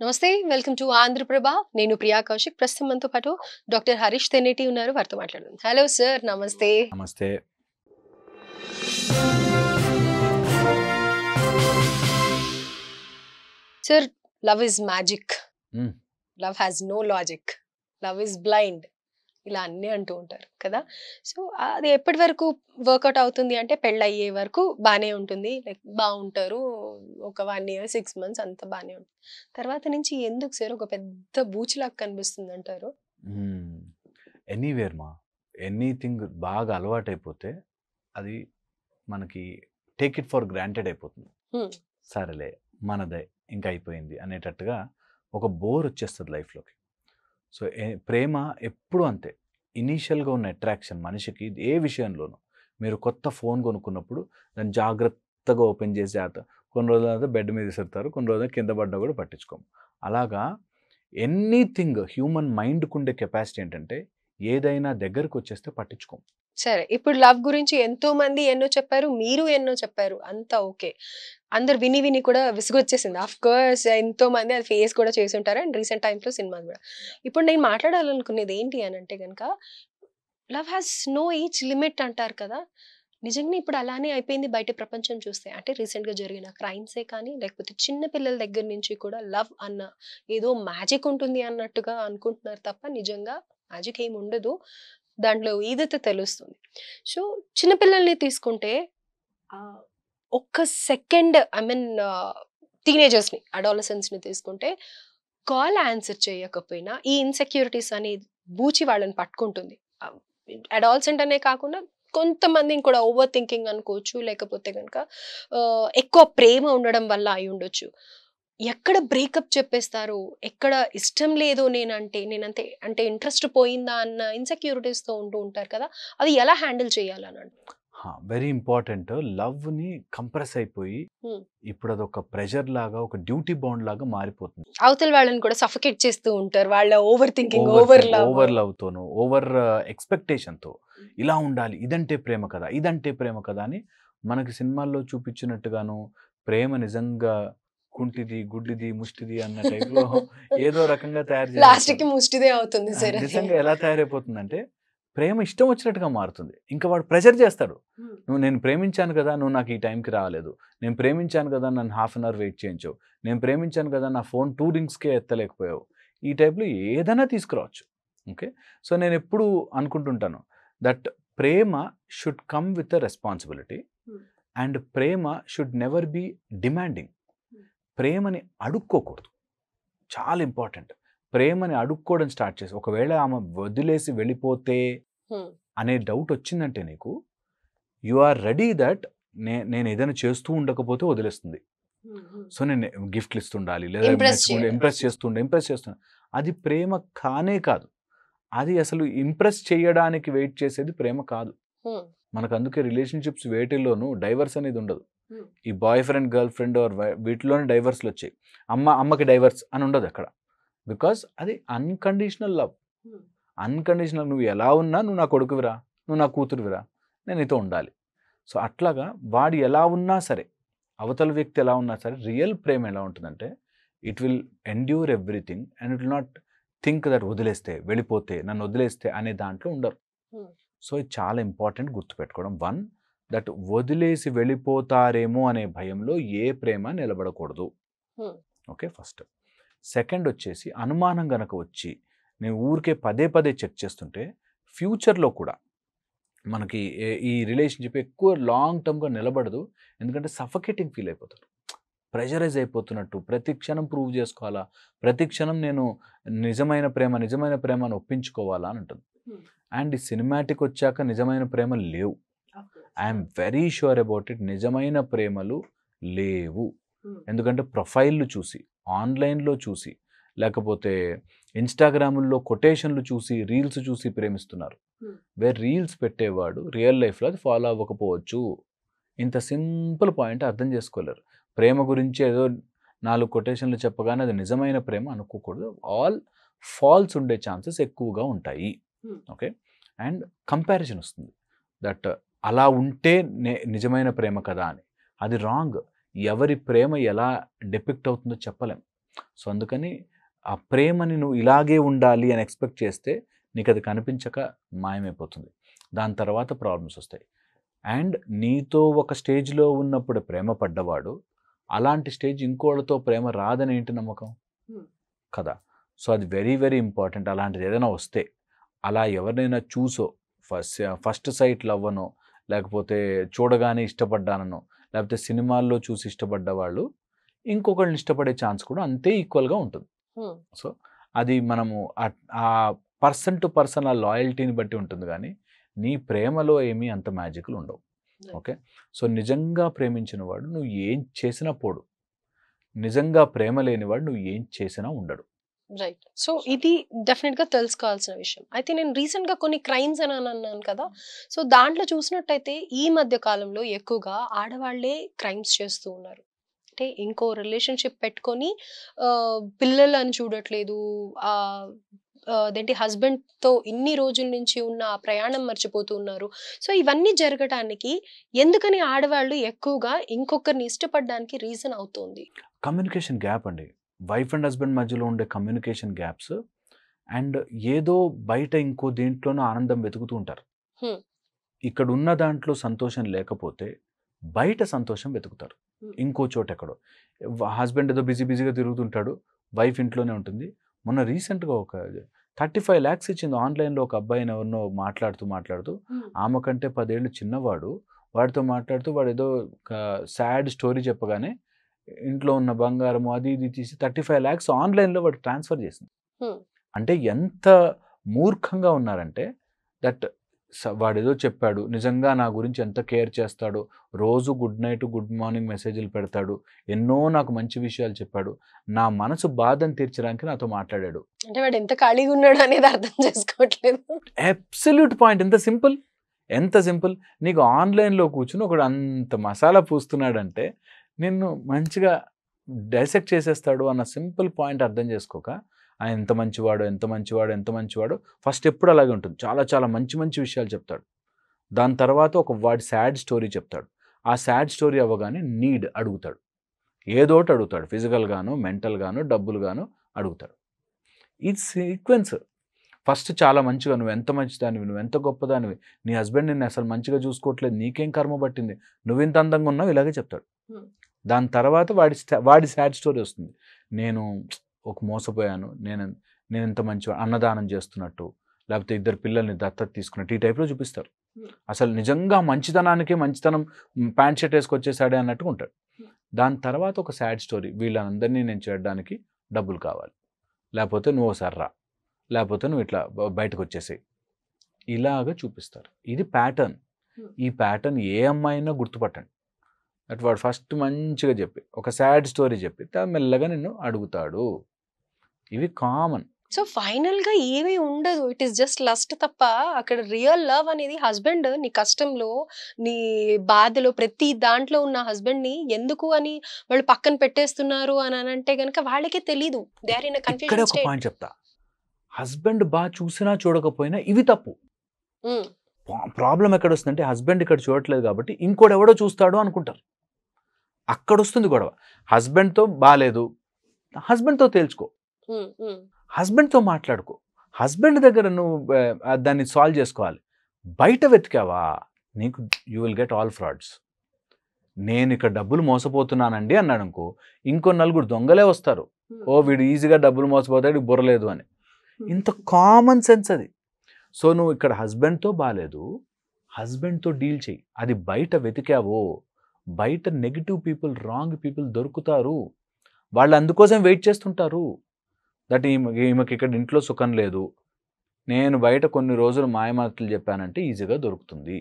నమస్తే welcome to Andhraprabha. నేను ప్రియా కౌశిక్. ప్రస్తుతం మనతో పాటు డాక్టర్ హరీష్ తెనేటి ఉన్నారు. వారితో మాట్లాడదాం. హలో సార్, నమస్తే. నమస్తే. Sir, love is magic, hmm. Love has no logic, love is blind, ఇలా అన్నీ అంటూ ఉంటారు కదా. సో అది ఎప్పటి వరకు వర్కౌట్ అవుతుంది అంటే పెళ్ళి అయ్యే వరకు బాగానే ఉంటుంది, లైక్ బాగుంటారు, ఒక 1 year 6 months అంత బాగానే ఉంటుంది. తర్వాత నుంచి ఎందుకు సార్ ఒక పెద్ద బూచిలాగా కనిపిస్తుంది అంటారు? ఎనీవేర్ ఎనీథింగ్ బాగా అలవాటైపోతే అది మనకి టేక్ ఇట్ ఫర్ గ్రాంటెడ్ అయిపోతుంది. Hmm. సరేలే మనదే ఇంకా అయిపోయింది అనేటట్టుగా ఒక బోర్ వచ్చేస్తుంది లైఫ్లోకి. సో ప్రేమ ఎప్పుడు అంతే. ఇనీషియల్గా ఉన్న అట్రాక్షన్ మనిషికి ఏ విషయంలోనూ, మీరు కొత్త ఫోన్ కొనుక్కున్నప్పుడు దాన్ని జాగ్రత్తగా ఓపెన్ చేసి కొన్ని రోజుల తర్వాత బెడ్ మీద విసురుతారు, కొన్ని రోజులు కింద పడ్డా కూడా పట్టించుకోము. అలాగా ఎనీథింగ్ హ్యూమన్ మైండ్కు ఉండే కెపాసిటీ ఏంటంటే ఏదైనా దగ్గరకు వచ్చేస్తే పట్టించుకోము. సరే, ఇప్పుడు లవ్ గురించి ఎంతో మంది ఎన్నో చెప్పారు, మీరు ఎన్నో చెప్పారు, అంతా ఓకే. అందరు విని విని కూడా విసుగొచ్చేసింది. ఆఫ్ కోర్స్ ఎంతో మంది అది ఫేస్ కూడా చేసి ఉంటారు, అండ్ రీసెంట్ టైమ్స్ లో సినిమా కూడా. ఇప్పుడు నేను మాట్లాడాలనుకునేది ఏంటి అని అంటే కనుక, love has know each limit అంటారు కదా. నిజంగా ఇప్పుడు అలానే అయిపోయింది బయట ప్రపంచం చూస్తే. అంటే రీసెంట్ గా జరిగిన క్రైమ్సే కానీ, లేకపోతే చిన్న పిల్లల దగ్గర నుంచి కూడా లవ్ అన్న ఏదో మ్యాజిక్ ఉంటుంది అన్నట్టుగా అనుకుంటున్నారు తప్ప నిజంగా మ్యాజిక్ ఏమి ఉండదు. దాంట్లో ఈదత తెలుస్తుంది. సో చిన్నపిల్లల్ని తీసుకుంటే ఒక్క సెకండ్, ఐ మీన్ టీనేజర్స్ని, అడాలసెన్స్ని తీసుకుంటే కాల్ ఆన్సర్ చేయకపోయినా ఈ ఇన్సెక్యూరిటీస్ అనేది బూచి వాళ్ళని పట్టుకుంటుంది. అడాలసెంట్ అనే కాకుండా కొంతమంది కూడా ఓవర్ థింకింగ్ అనుకోవచ్చు, లేకపోతే కనుక ఎక్కువ ప్రేమ ఉండడం వల్ల అయి ఉండొచ్చు. ఎక్కడ బ్రేకప్ చెప్పేస్తారు, ఎక్కడ ఇష్టం లేదు నేనంటే అంటే ఇంట్రెస్ట్ పోయిందా అన్న ఇన్సెక్యూరిటీస్తో ఉంటూ ఉంటారు కదా. అది ఎలా హ్యాండిల్ చేయాలని అంటారు? Very important. లవ్ని కంప్రెస్ అయిపోయి ఇప్పుడు అదొక ప్రెషర్ లాగా, ఒక డ్యూటీ బాండ్ లాగా మారిపోతుంది. అవతల వాళ్ళని కూడా సఫకేట్ చేస్తూ ఉంటారు వాళ్ళ ఓవర్ థింకింగ్, ఓవర్ లవ్తోను, ఓవర్ ఎక్స్పెక్టేషన్తో ఇలా ఉండాలి, ఇదంటే ప్రేమ కదా, ఇదంటే ప్రేమ కదా అని మనకి సినిమాల్లో చూపించినట్టుగాను ప్రేమ నిజంగా కుంటిది, గుడ్డిది, ముష్టిది అన్న టైప్లో ఏదో రకంగా తయారు లాస్ట్ కి ముష్టిదే అవుతుంది సార్. నిజంగా ఎలా తయారైపోతుందంటే ప్రేమ ఇష్టం వచ్చినట్టుగా మారుతుంది. ఇంకా వాడు ప్రెషర్ చేస్తాడు. నేను ప్రేమించాను కదా, నువ్వు నాకు ఈ టైంకి రాలేదు, నేను ప్రేమించాను కదా, నన్ను 1/2 hour వెయిట్ చేయించావు, నేను ప్రేమించాను కదా, నా ఫోన్ 2 ringsకే ఎత్తలేకపోయావు, ఈ టైప్లో ఏదైనా తీసుకురావచ్చు. ఓకే. సో నేను ఎప్పుడు అనుకుంటుంటాను that prema should come with a responsibility and prema should never be demanding. ప్రేమని అడుక్కోకూడదు, చాలా ఇంపార్టెంట్. ప్రేమని అడుక్కోవడం స్టార్ట్ చేసి ఒకవేళ ఆమె వదిలేసి వెళ్ళిపోతే అనే డౌట్ వచ్చిందంటే నీకు, యు ఆర్ రెడీ దట్ నేను ఏదైనా చేస్తూ ఉండకపోతే వదిలేస్తుంది. సో నేను గిఫ్ట్లు ఇస్తుండాలి, లేదా ఇంప్రెస్ చేస్తుండే. అది ప్రేమ కానే కాదు. అది అసలు ఇంప్రెస్ చేయడానికి వెయిట్ చేసేది ప్రేమ కాదు. మనకు అందుకే రిలేషన్షిప్స్ వేటిల్లోనూ డైవర్స్ అనేది ఉండదు. ఈ బాయ్ ఫ్రెండ్, గర్ల్ ఫ్రెండ్ వీటిలోనే డైవర్స్లు వచ్చాయి. అమ్మకి డైవర్స్ అని ఉండదు అక్కడ. బికాస్ అది అన్కండిషనల్ లవ్. అన్కండిషనల్. నువ్వు ఎలా ఉన్నా నువ్వు నా కొడుకువిరా, నువ్వు నా కూతురువిరా, నేను నీతో ఉండాలి. సో అట్లాగా వాడు ఎలా ఉన్నా సరే, అవతల వ్యక్తి ఎలా ఉన్నా సరే, రియల్ ప్రేమ ఎలా ఉంటుందంటే it will endure everything and it will not think that వదిలేస్తే, వెళ్ళిపోతే, నన్ను వదిలేస్తే అనే దాంట్లో ఉండరు. సో ఇది చాలా ఇంపార్టెంట్ గుర్తుపెట్టుకోవడం. 1, దట్ వదిలేసి వెళ్ళిపోతారేమో అనే భయంలో ఏ ప్రేమ నిలబడకూడదు. Okay, first. సెకండ్ వచ్చేసి అనుమానం గనక వచ్చి నేను ఊరికే పదే పదే చెక్ చేస్తుంటే ఫ్యూచర్లో కూడా మనకి ఈ రిలేషన్షిప్ ఎక్కువ లాంగ్ టర్మ్గా నిలబడదు. ఎందుకంటే సఫకేటింగ్ ఫీల్ అయిపోతారు, ప్రెషరైజ్ అయిపోతున్నట్టు, ప్రతి క్షణం ప్రూవ్ చేసుకోవాలా, ప్రతి క్షణం నేను నిజమైన ప్రేమ అని ఒప్పించుకోవాలా అని ఉంటుంది. అండ్ ఈ సినిమాటిక్ వచ్చాక నిజమైన ప్రేమ లేవు. I'm very sure about it. నిజమైన ప్రేమలు లేవు. ఎందుకంటే ప్రొఫైల్లు చూసి, ఆన్లైన్లో చూసి, లేకపోతే ఇన్స్టాగ్రాముల్లో కొటేషన్లు చూసి, రీల్స్ చూసి ప్రేమిస్తున్నారు. రీల్స్ పెట్టేవాడు రియల్ లైఫ్లో అది ఫాలో అవ్వకపోవచ్చు. ఇంత సింపుల్ పాయింట్ అర్థం చేసుకోలేరు. ప్రేమ గురించి ఏదో 4 కొటేషన్లు చెప్పగానే అది నిజమైన ప్రేమ అనుకోకూడదు. ఆల్ ఫాల్స్ ఉండే ఛాన్సెస్ ఎక్కువగా ఉంటాయి. ఓకే. అండ్ కంపారిజన్ వస్తుంది దట్ అలా ఉంటే నిజమైన ప్రేమ కదా అని. అది రాంగ్. ఎవరి ప్రేమ ఎలా డిపిక్ట్ అవుతుందో చెప్పలేం. సో అందుకని ఆ ప్రేమని నువ్వు ఇలాగే ఉండాలి అని ఎక్స్పెక్ట్ చేస్తే నీకు అది కనిపించక మాయమైపోతుంది. దాని తర్వాత ప్రాబ్లమ్స్ వస్తాయి. అండ్ నీతో ఒక స్టేజ్లో ఉన్నప్పుడు ప్రేమ పడ్డవాడు అలాంటి స్టేజ్ ఇంకోళ్ళతో ప్రేమ రాదని ఏంటి నమ్మకం కదా. సో అది వెరీ వెరీ ఇంపార్టెంట్. అలాంటిది ఏదైనా వస్తే అలా ఎవరినైనా చూసో ఫస్ట్ సైట్ లవ్వనో లేకపోతే చూడగానే ఇష్టపడ్డానో లేకపోతే సినిమాల్లో చూసి ఇష్టపడ్డ వాళ్ళు ఇంకొకళ్ళని ఇష్టపడే ఛాన్స్ కూడా అంతే ఈక్వల్గా ఉంటుంది. సో అది మనము ఆ పర్సన్ టు పర్సన్ ఆ లాయల్టీని బట్టి ఉంటుంది కానీ నీ ప్రేమలో ఏమీ అంత మ్యాజిక్లు ఉండవు. ఓకే, సో నిజంగా ప్రేమించిన వాడు నువ్వు ఏం చేసినా పోడు, నిజంగా ప్రేమ లేనివాడు నువ్వు ఏం చేసినా ఉండడు. రైట్. సో ఇది డెఫినెట్ గా తెలుసుకోవాల్సిన విషయం. అయితే నేను రీసెంట్ గా కొన్ని క్రైమ్స్ అని అన్నాను కదా, సో దాంట్లో చూసినట్టయితే ఈ మధ్య కాలంలో ఎక్కువగా ఆడవాళ్లే క్రైమ్స్ చేస్తూ ఉన్నారు. అంటే ఇంకో రిలేషన్షిప్ పెట్టుకొని పిల్లలని చూడట్లేదు, అదేంటి హస్బెండ్ తో ఇన్ని రోజుల నుంచి ఉన్న ఆ ప్రయాణం మర్చిపోతూ ఉన్నారు. సో ఇవన్నీ జరగటానికి ఎందుకని ఆడవాళ్ళు ఎక్కువగా ఇంకొకరిని ఇష్టపడడానికి రీజన్ అవుతుంది? కమ్యూనికేషన్ గ్యాప్ అండి. వైఫ్ అండ్ హస్బెండ్ మధ్యలో ఉండే కమ్యూనికేషన్ గ్యాప్స్ అండ్ ఏదో బయట ఇంకో దేంట్లోనూ ఆనందం వెతుకుతూ ఉంటారు. ఇక్కడ ఉన్న దాంట్లో సంతోషం లేకపోతే బయట సంతోషం వెతుకుతారు ఇంకో చోట ఎక్కడో. హస్బెండ్ ఏదో బిజీగా తిరుగుతుంటాడు, వైఫ్ ఇంట్లోనే ఉంటుంది. మొన్న రీసెంట్గా ఒక 35 lakhs ఇచ్చింది ఆన్లైన్లో ఒక అబ్బాయిని ఎవరినో మాట్లాడుతూ ఆమె కంటే 10 ఏళ్ళు చిన్నవాడు వాడితో మాట్లాడుతూ వాడు ఏదో ఒక సాడ్ స్టోరీ చెప్పగానే ఇంట్లో ఉన్న బంగారము అది ఇది తీసి 35 lakhs ఆన్లైన్లో వాడు ట్రాన్స్ఫర్ చేసింది. అంటే ఎంత మూర్ఖంగా ఉన్నారంటే దట్ వాడేదో చెప్పాడు, నిజంగా నా గురించి ఎంత కేర్ చేస్తాడు, రోజు గుడ్ నైట్ గుడ్ మార్నింగ్ మెసేజ్లు పెడతాడు, ఎన్నో నాకు మంచి విషయాలు చెప్పాడు, నా మనసు బాధను తీర్చడానికి నాతో మాట్లాడాడు. అంటే వాడు ఎంత ఖాళీగా ఉన్నాడు అనేది అర్థం చేసుకోవట్లేదు. Absolute point. ఎంత సింపుల్. నీకు ఆన్లైన్లో కూర్చుని ఒకడు అంత మసాలా పూస్తున్నాడంటే నిన్ను మంచిగా డైసెక్ట్ చేసేస్తాడు అన్న సింపుల్ పాయింట్ అర్థం చేసుకోక ఆయన ఎంత మంచివాడు ఫస్ట్ ఎప్పుడు అలాగే ఉంటుంది. చాలా మంచి విషయాలు చెప్తాడు. దాని తర్వాత ఒక వాడి సాడ్ స్టోరీ చెప్తాడు. ఆ సాడ్ స్టోరీ అవ్వగానే నీడ్ అడుగుతాడు, ఏదోటి అడుగుతాడు, ఫిజికల్గాను మెంటల్గాను డబ్బులుగాను అడుగుతాడు. ఇది సీక్వెన్స్. ఫస్ట్ చాలా మంచిగా నువ్వు ఎంత మంచిదానివి, నువ్వు ఎంత గొప్పదానివి, నీ హస్బెండ్ నిన్ను అసలు మంచిగా చూసుకోవట్లేదు, నీకేం కర్మ పట్టింది, నువ్వు ఇంత అందంగా ఉన్నావు, ఇలాగే చెప్తాడు. దాని తర్వాత వాడి సాడ్ స్టోరీ వస్తుంది. నేను ఒక మోసపోయాను, నేను ఇంత మంచి అన్నదానం చేస్తున్నట్టు లేకపోతే 2 పిల్లల్ని దత్తత తీసుకున్నట్టు ఈ టైప్లో చూపిస్తారు. అసలు నిజంగా మంచితనం ప్యాంట్ షర్ట్ వేసుకొచ్చేసాడే అన్నట్టుగా ఉంటాడు. దాని తర్వాత ఒక సాడ్ స్టోరీ, వీళ్ళందరినీ నేను చేయడానికి డబ్బులు కావాలి, లేకపోతే నువ్వు ఒకసారి రా, లేకపోతే నువ్వు ఇట్లా బయటకు వచ్చేసేయి, ఇలాగా చూపిస్తారు. ఇది ప్యాటర్న్. ఈ ప్యాటర్న్ ఏ అమ్మాయినా గుర్తుపట్టండి. అటు వాడు ఫస్ట్ మంచిగా చెప్పి ఒక సాడ్ స్టోరీ చెప్పి మెల్లగా నిన్ను అడుగుతాడు. ఇవి కామన్. సో ఫైనల్ గా ఏమీ ఉండదు, ఇట్ ఈస్ జస్ట్ లస్ట్ తప్ప అక్కడ రియల్ లవ్ అనేది హస్బెండ్ నీ కష్టంలో నీ బాధలో ప్రతి దాంట్లో ఉన్న హస్బెండ్ ని ఎందుకు అని వాళ్ళు పక్కన పెట్టేస్తున్నారు అని అంటే గనక వాళ్ళకే తెలీదు. దే ఆర్ ఇన్ ఎ ఇక్కడే కన్ఫ్యూజన్ ఒక స్టేట్. పాయింట్ చెప్తా. హస్బెండ్ బాగా చూసినా చూడకపోయినా ఇవి తప్పు. ప్రాబ్లం ఎక్కడ వస్తుందంటే హస్బెండ్ ఇక్కడ చూడట్లేదు కాబట్టి ఇంకోటి ఎవడో చూస్తాడు అనుకుంటారు. అక్కడ వస్తుంది గొడవ. హస్బెండ్తో బాగాలేదు, హస్బెండ్తో తేల్చుకో, హస్బెండ్తో మాట్లాడుకో, హస్బెండ్ దగ్గర నువ్వు దాన్ని సాల్వ్ చేసుకోవాలి. బయట వెతికావా నీకు you will get all frauds. నేను ఇక్కడ డబ్బులు మోసపోతున్నానండి అన్నాడు అనుకో, ఇంకో 4 దొంగలే వస్తారు. ఓ వీడు ఈజీగా డబ్బులు మోసపోతాడు, బుర్రలేదు అని. ఇంత కామన్ సెన్స్ అది. సో నువ్వు ఇక్కడ హస్బెండ్తో బాగాలేదు, హస్బెండ్తో డీల్ చేయి. అది బయట వెతికావో బయట నెగిటివ్ పీపుల్, రాంగ్ పీపుల్ దొరుకుతారు. వాళ్ళు అందుకోసం వెయిట్ చేస్తుంటారు. దట్ ఈమెకి ఇక్కడ ఇంట్లో సుఖం లేదు, నేను బయట కొన్ని రోజులు మాయమాటలు చెప్పానంటే ఈజీగా దొరుకుతుంది.